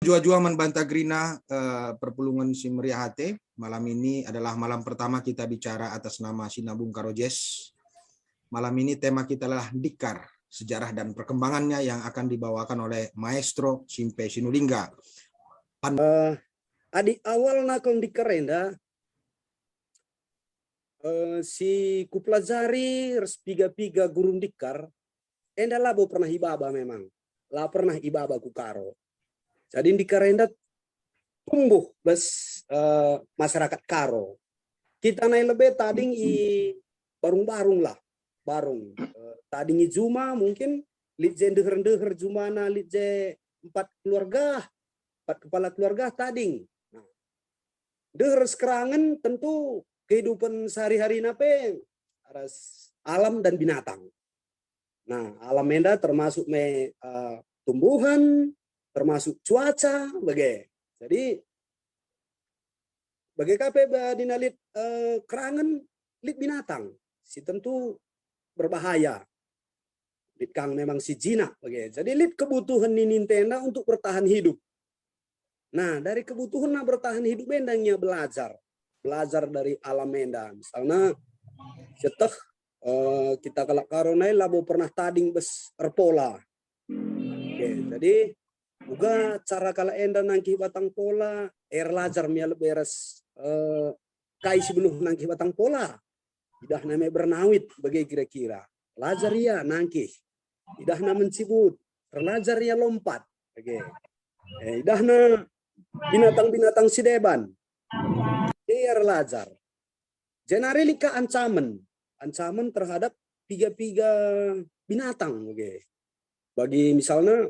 Jua-jua membantah Grina perpulungan si meriah hati. Malam ini adalah malam pertama kita bicara atas nama Sinabung Karojes. Malam ini tema kita adalah Dikar, sejarah dan perkembangannya yang akan dibawakan oleh Maestro Simpe Sinulinga. Adik awal nakon Dikarenda si kupelajari res piga-piga gurun Dikar enda labo pernah ibaba memang. Lah pernah ibaba ku karo. Jadi di Karenda tumbuh bes masyarakat Karo. Kita naik lebih tading i barung-barung lah, barung. Tading i Juma mungkin litje deher-deher Jumana litje empat kepala keluarga tading. Nah, deher sekerangan tentu kehidupan sehari-hari nape aras alam dan binatang. Nah, alam enda termasuk tumbuhan, termasuk cuaca, jadi bagai kape dinalit kerangan lit binatang, si tentu berbahaya. Lit kang memang si jinak, jadi lit kebutuhan ini Nintendo untuk bertahan hidup. Nah dari kebutuhan bertahan hidup endangnya belajar dari alam enda. Misalnya setelah kita kalak karonai labo pernah tading bes erpola. Jadi juga cara kala enda nangki batang pola lajar mia beres kai sebelum nangki batang pola idah name bernawit bagai kira-kira lajar ya nangki idah na mencibut terlajar ya lompat idah na binatang-binatang sideban lajar jenarelika ancaman terhadap tiga binatang bagi misalnya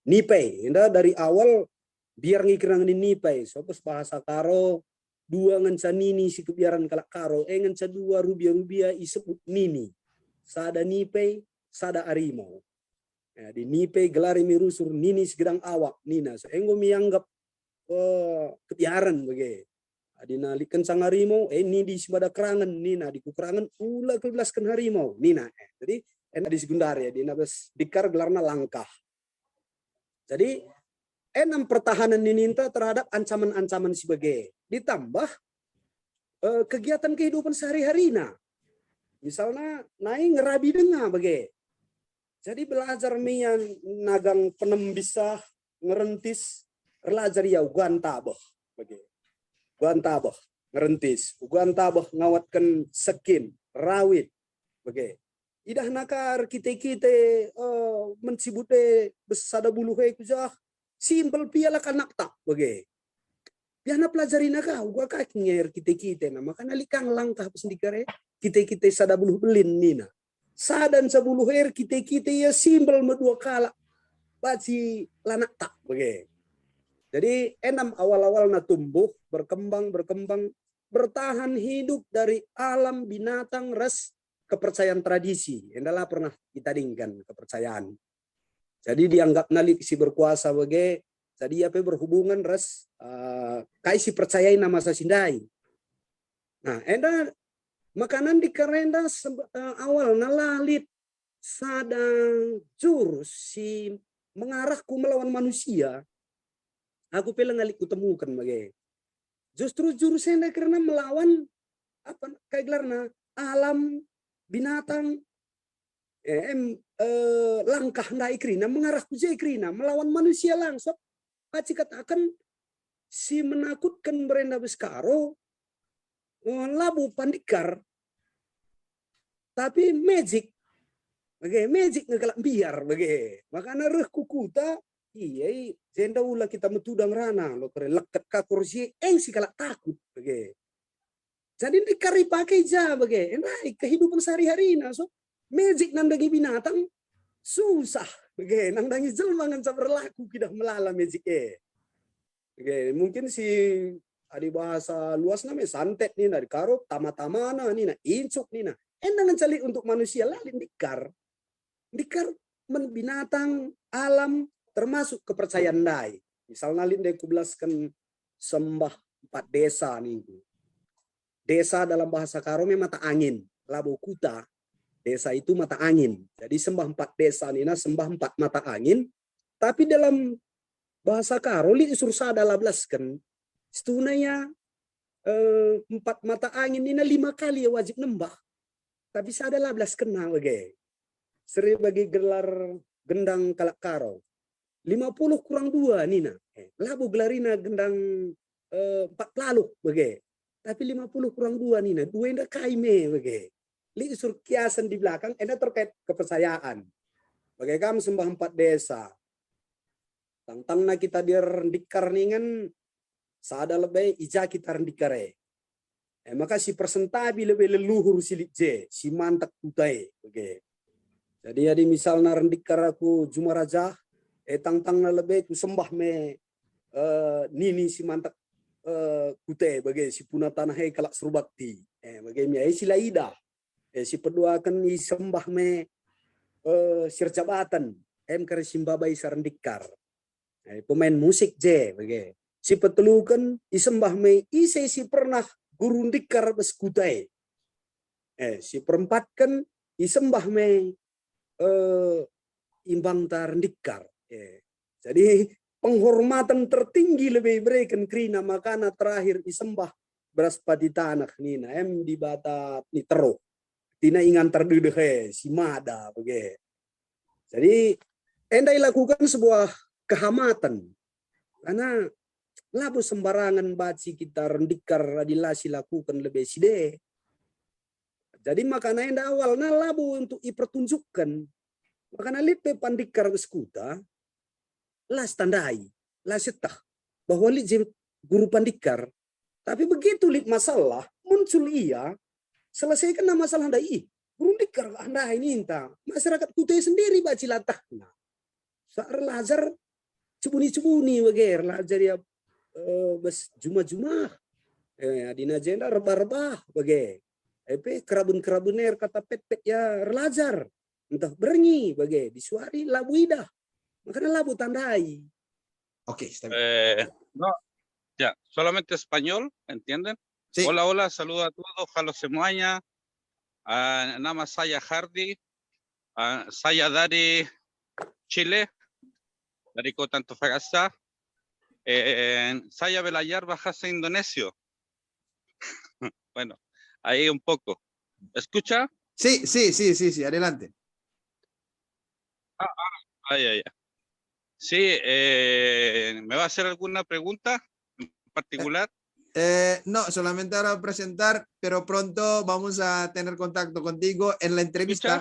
Nipei, indah dari awal biar ngikirang nipei, sopes bahasa Karo dua ngenca nini si kebiaran kalak Karo, ngenca dua rubia disebut nini, sada nipei, sada arimau. Ya, di nipei gelari mirusur nini segedang awak nina, so enggo mianggap kebiaran bagi. Adina liken sang harimau, ini di sebada kerangan nina di kukerangan ula kebelaskan harimau nina. Jadi enak di sekundar ya, di nabes dikar gelarna langkah. Jadi enam pertahanan dininta terhadap ancaman-ancaman sebagai ditambah kegiatan kehidupan sehari-hari misalnya naik ngerabi dengar bagai. Jadi belajar mian nagang penem bisa ngerentis belajar ya guantabah bagai. Guantabah ngerentis, guantabah ngawatkan sekin, rawit bagai. Idah nakar kita mencibute besada bulu kujah simpel piala kanak tak bagai. Piana pelajari nakah gua kaki nger kita nah makanya likang langkah pesendikare kita sada bulu belin nina. Sadan sabulu her kita ya simpel medua kala baci lanak tak bagai. Jadi enam awal-awal na tumbuh berkembang bertahan hidup dari alam binatang res kepercayaan tradisi, adalah pernah kita dingkan kepercayaan. Jadi dianggap nalik si berkuasa bagai, jadi apa berhubungan res kai si percayai nama sasindai. Nah, enda makanan di karenda awal nalalit sadang jurus si mengarahku melawan manusia. Aku pelang nalik kutemukan bagai. Justru jurus enda karena melawan apa kayak gelarna alam binatang langkah ndak ikrina mengarah ke ikrina melawan manusia langsung paci katakan si menakutkan berenda beskaro labu pandikar tapi magic ngegalak biar bagai makanya reh kukuta iya jenda ula kita metudang rana lo kere leket ka kursi si kalak takut bagai. Jadi dikari pakai ja bagai, kehidupan sehari-hari so magic nandagi binatang susah bagai, nandangi jelma ngan berlaku kita melala magic mungkin si ada bahasa luas namanya santet nih dari karo tama-tamana nih incuk nih endangan cali untuk manusia lalin dikar binatang alam termasuk kepercayaan dai. Misalnya lin dai kubelaskan sembah 4 desa nih. Desa dalam bahasa Karo mata angin, labu kuta. Desa itu mata angin. Jadi sembah 4 desa nina sembah 4 mata angin. Tapi dalam bahasa Karo li isur sada lablas kan. Setunanya 4 mata angin ini 5 kali ya wajib nembah. Tapi sada lablas kena bagi. Seri bagi gelar gendang kalak Karo. 50 kurang 2 nina. Labu gelarina gendang 4 laluk bagi. Tapi 50 kurang 2 nina. 2 indah kaime bagi. Li isur kiasan di belakang. Ini terkait kepercayaan. Bagai kami sembah 4 desa. Tantang na kita dia rendikar ningan sada lebih ija kita rendikar maka si persentabi lebih leluhur silik je si mantak kutai oke. Jadi ada misalnya rendikar aku Jumaraja tantang na lebih ku sembah me nini si mantak kutai bagai si puna tanah kalak surubakti bagai mi si laida si pedua akan sembah me sirjabatan kare simbabai sarendikar pemain musik je bagi si petelukan isembah me ise si pernah guru ndikar beskutai si perempat kan isembah me imbang tar ndikar jadi penghormatan tertinggi lebih berikan krina makana terakhir isembah beras padi tanah nina di bata ni tero tina ingan terduduk si mada bagi jadi endai lakukan sebuah kehamatan karena labu sembarangan baci kita rendikar adilasi lakukan lebih side jadi makanya yang awalnya labu untuk dipertunjukkan makanya lipe pandikar beskuta las tandai las setah bahwa li guru pandikar tapi begitu li masalah muncul ia selesaikan masalah dai guru pandikar anda ini entah masyarakat kutai sendiri baci latahna saat lazar cubuni wager lajar ya bes juma adina jenda rebah bage kerabun air kata pet ya relajar entah berengi bage disuari labu idah makanya labu tandai. Oke, está bien. No, ya, solamente español, ¿entienden? Sí. Hola, hola, saludos a todos, Jalo Semuaña, Nama Saya Hardy, Saya dari Chile, dari Kota Antofagasta. Saya belajar bahasa Indonesio. Bueno, ahí un poco. ¿Escucha? Sí, adelante. Ya. Sí, ¿me va a hacer alguna pregunta en particular? No, solamente ahora presentar, pero pronto vamos a tener contacto contigo en la entrevista.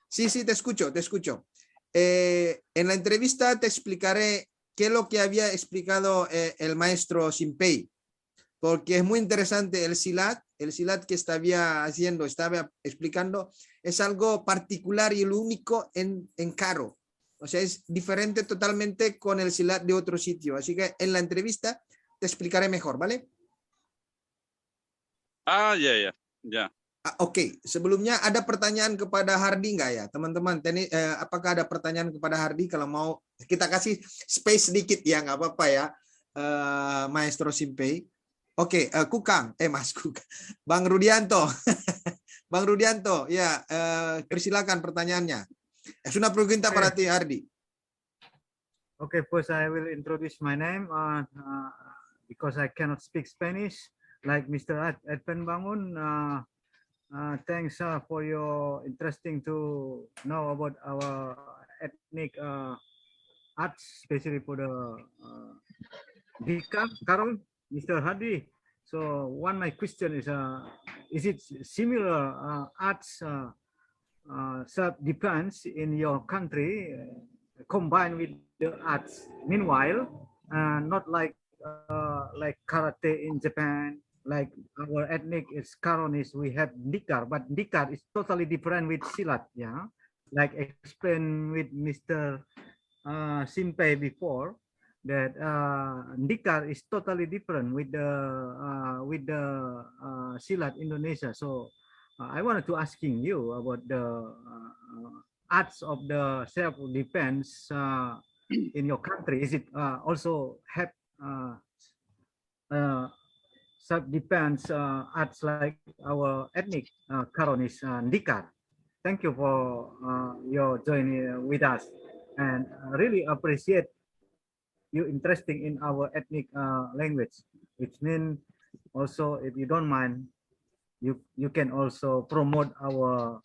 ¿Escucha? Sí, te escucho. En la entrevista te explicaré qué es lo que había explicado el maestro Simpey, porque es muy interesante el silat que estaba explicando, es algo particular y lo único en Karo. O sea, es diferente totalmente con el silat de otro sitio. Así que en la entrevista te explicaré mejor, ¿vale? Ya. Oke, sebelumnya ada pertanyaan kepada Hardy nggak ya, teman-teman? Apakah ada pertanyaan kepada Hardy? Kalau mau kita kasih space sedikit ya, nggak apa-apa ya, Maestro Simpey. Oke, Mas Kukang, Bang Rudianto, Bang Rudianto, ya, persilakan pertanyaannya. Es una pregunta para ti, Hardy. Okay, pues I will introduce my name because I cannot speak Spanish like Mr. Edwin Bangun. Thanks for your interesting to know about our ethnic arts, especially for the Dika Karol, Mr. Hadi. So my question is it similar arts self-defense in your country combined with the arts? Meanwhile, not like karate in Japan. Like our ethnic is Karonis, we have Dikar, but Dikar is totally different with Silat, yeah. Like explained with Mr. Simpey before, that Dikar is totally different with the Silat Indonesia. So I wanted to asking you about the arts of the self-defense in your country. Is it also have self-defense arts like our ethnic Karonis Dikar? Thank you for your joining with us, and really appreciate you interesting in our ethnic language, which means also if you don't mind, you can also promote our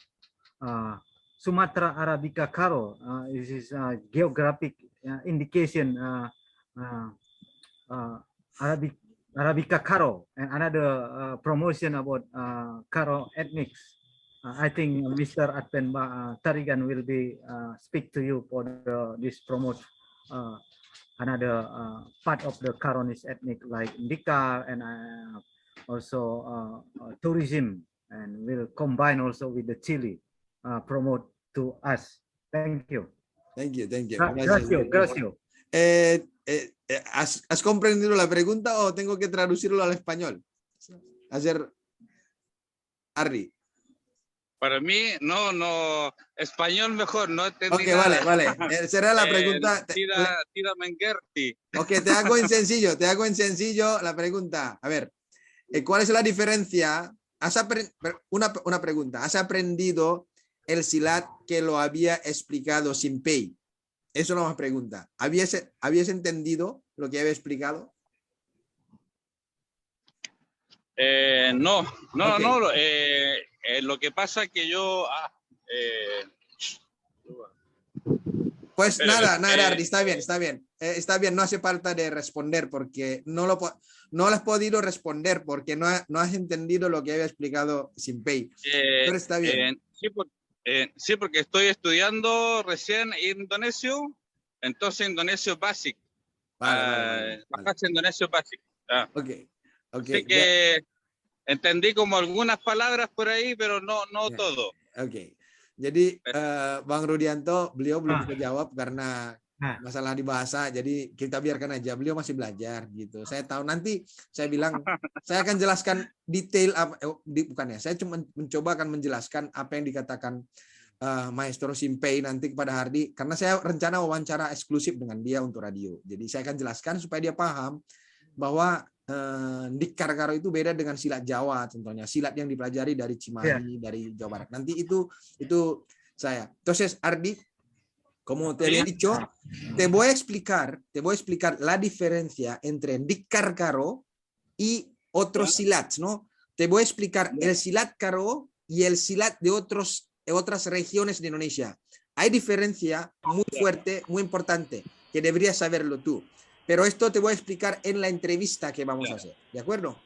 Sumatra Arabica Karo. This is geographic indication Arabica Karo, and another promotion about Karo ethnics. I think Mr. Adven Tarigan will be speak to you for this promote another part of the Karonese ethnic like Ndika and also tourism, and will combine also with the Chile promote to us. Thank you. Thank you. Gracias. ¿Has comprendido la pregunta o tengo que traducirlo al español? Hacer Arri. Para mí, no, español mejor, no entendí Ok, nada. vale. Será la pregunta. Tira Mengerti. Ok, te hago en sencillo la pregunta. A ver, ¿cuál es la diferencia? Una pregunta. ¿Has aprendido el Silat que lo había explicado Simpey? Eso es la más pregunta. ¿Habías entendido lo que había explicado? No. Okay. Lo que pasa es que yo... Pues nada, Ardi, está bien. Está bien, no hace falta de responder porque no lo has podido responder porque no has entendido lo que había explicado Simpey. Pero está bien. Sí, porque estoy estudiando recién indonesio, entonces indonesio basic. Vale. Indonesio basic. Okay. Así que entendí como algunas palabras por ahí, pero no todo. Oke. Jadi Bang Rudianto, beliau belum bisa jawab karena masalah di bahasa, jadi kita biarkan aja, beliau masih belajar gitu. Saya tahu nanti saya bilang saya akan jelaskan detail saya cuma mencoba akan menjelaskan apa yang dikatakan Maestro Simpey nanti kepada Hardi, karena saya rencana wawancara eksklusif dengan dia untuk radio. Jadi saya akan jelaskan supaya dia paham bahwa Ndikar Karo itu beda dengan silat Jawa, contohnya silat yang dipelajari dari Cimahi, dari Jawa Barat. Nanti itu saya. Entonces, Ardi, como te había dicho, te voy a explicar la diferencia entre Ndikar Karo y otros silats, ¿no? Te voy a explicar el silat Karo y el silat de otras regiones de Indonesia. Hay diferencia muy fuerte, muy importante, que deberías saberlo tú. Pero esto te voy a explicar en la entrevista que vamos a hacer, ¿de acuerdo?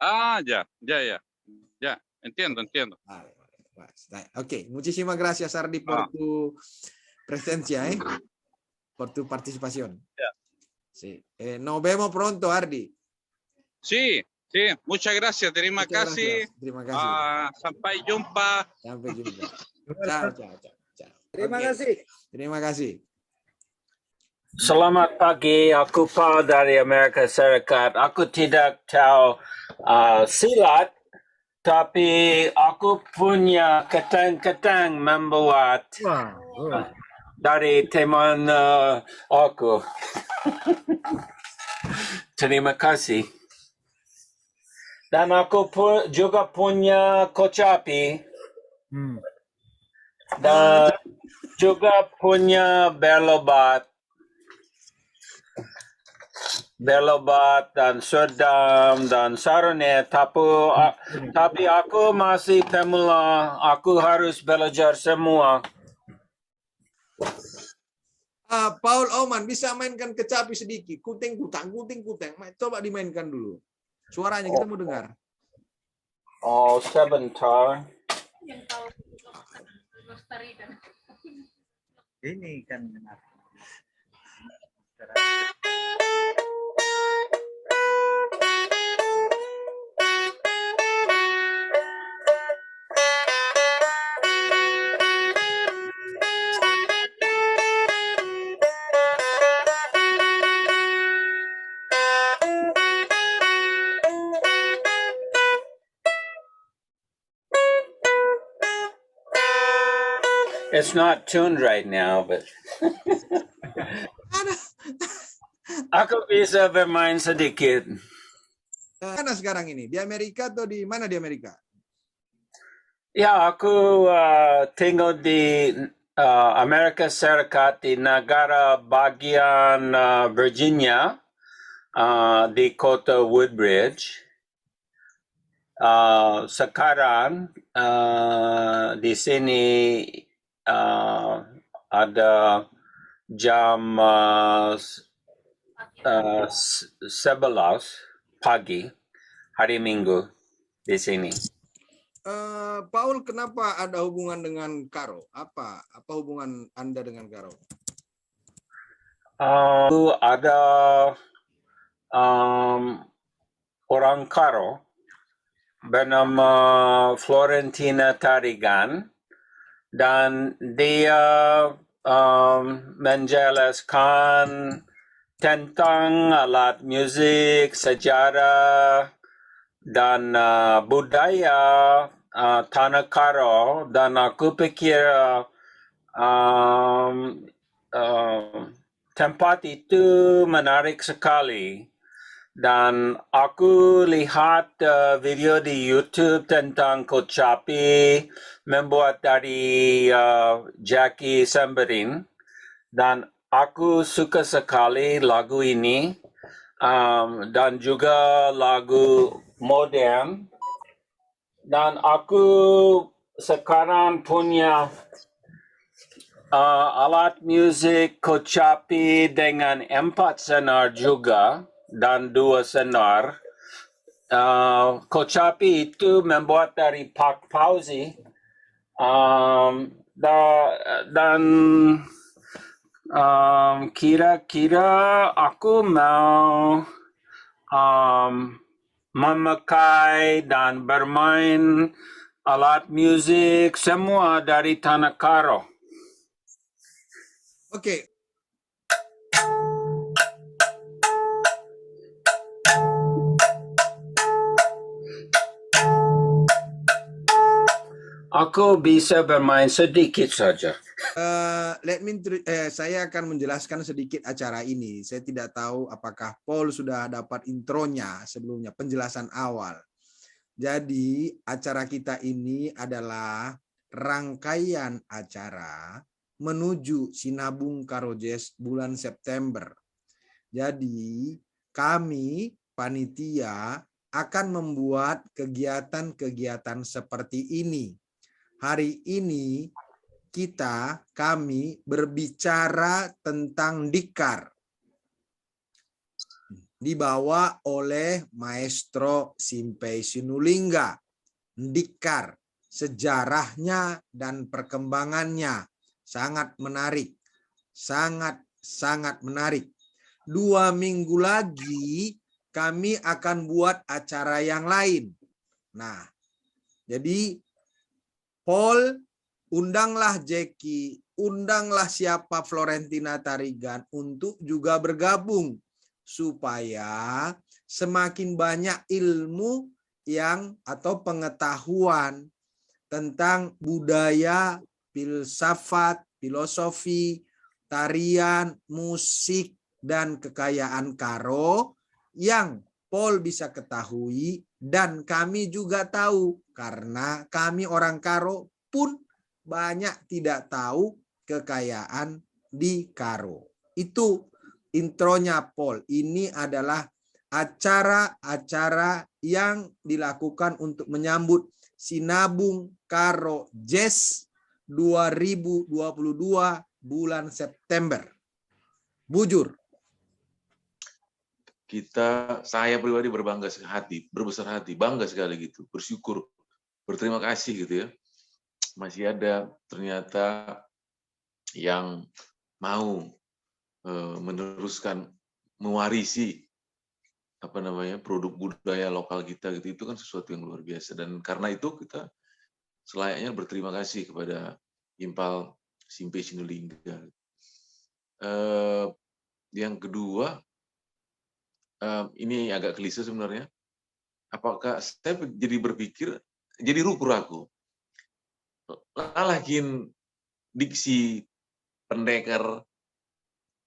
Ya, entiendo. Vale. Ok, muchísimas gracias, Ardi, por tu presencia, por tu participación. Sí. Nos vemos pronto, Ardi. Sí, muchas gracias. Terima kasih. Sampai jumpa. Chao. Terima kasih. Selamat pagi, aku Paul dari Amerika Serikat. Aku tidak tahu silat, tapi aku punya ketang-ketang membuat dari teman aku. Terima kasih. Dan aku juga punya kocapi. Dan juga punya belobat dan serdam dan sarane, tapi aku masih pemula, aku harus belajar semua. Paul Oman, bisa mainkan kecapi sedikit, kuting kutang. Coba dimainkan dulu. Suaranya kita mau dengar. Oh, sebentar. Ini kan benar. It's not tuned right now, but aku bisa bermain sedikit. Mana sekarang ini? Di Amerika atau di mana di Amerika? Ya, aku tinggal di Amerika Serikat di negara bagian Virginia di kota Woodbridge. Sekarang di sini ada jam 11 pagi hari Minggu di sini. Paul, kenapa ada hubungan dengan Karo? Apa hubungan Anda dengan Karo? Ada orang Karo bernama Florentina Tarigan dan dia menjelaskan tentang alat musik, sejarah, dan budaya Tanah Karo, dan aku pikir tempat itu menarik sekali. Dan aku lihat video di YouTube tentang Kocapi membuat dari Jackie Semberin, dan aku suka sekali lagu ini, dan juga lagu modern. Dan aku sekarang punya alat musik Kocapi dengan 4 senar juga dan 2 senar. Kocapi itu membuat dari Pak Fauzi, dan kira-kira aku mau memakai dan bermain alat musik semua dari Tanah Karo. Oke. Aku bisa bermain sedikit saja. Saya akan menjelaskan sedikit acara ini. Saya tidak tahu apakah Paul sudah dapat intronya sebelumnya, penjelasan awal. Jadi acara kita ini adalah rangkaian acara menuju Sinabung Karo Jazz bulan September. Jadi kami panitia akan membuat kegiatan-kegiatan seperti ini. Hari ini kami berbicara tentang Dikar, dibawa oleh Maestro Simpei Sinulinga. Dikar, sejarahnya dan perkembangannya sangat menarik, sangat menarik. 2 minggu lagi kami akan buat acara yang lain. Nah, jadi Paul, undanglah Jackie, undanglah siapa Florentina Tarigan untuk juga bergabung supaya semakin banyak ilmu atau pengetahuan tentang budaya, filsafat, filosofi, tarian, musik, dan kekayaan Karo yang Paul bisa ketahui dan kami juga tahu, karena kami orang Karo pun banyak tidak tahu kekayaan di Karo. Itu intronya Paul. Ini adalah acara-acara yang dilakukan untuk menyambut Sinabung Karo Jazz 2022 bulan September. Bujur. Saya pribadi berbesar hati, bangga sekali gitu, bersyukur, berterima kasih gitu ya. Masih ada ternyata yang mau meneruskan, mewarisi produk budaya lokal kita gitu. Itu kan sesuatu yang luar biasa, dan karena itu kita selayaknya berterima kasih kepada Impal Simpei Sinulinga. Yang kedua, ini agak klise sebenarnya. Apakah saya jadi berpikir, jadi ragu, lalakin diksi pendekar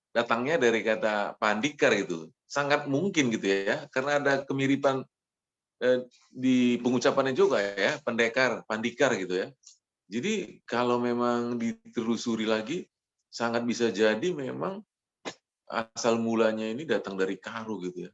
datangnya dari kata pandikar gitu, sangat mungkin gitu ya, karena ada kemiripan di pengucapannya juga ya, pendekar, pandikar gitu ya. Jadi kalau memang ditelusuri lagi, sangat bisa jadi memang asal mulanya ini datang dari Karo gitu ya.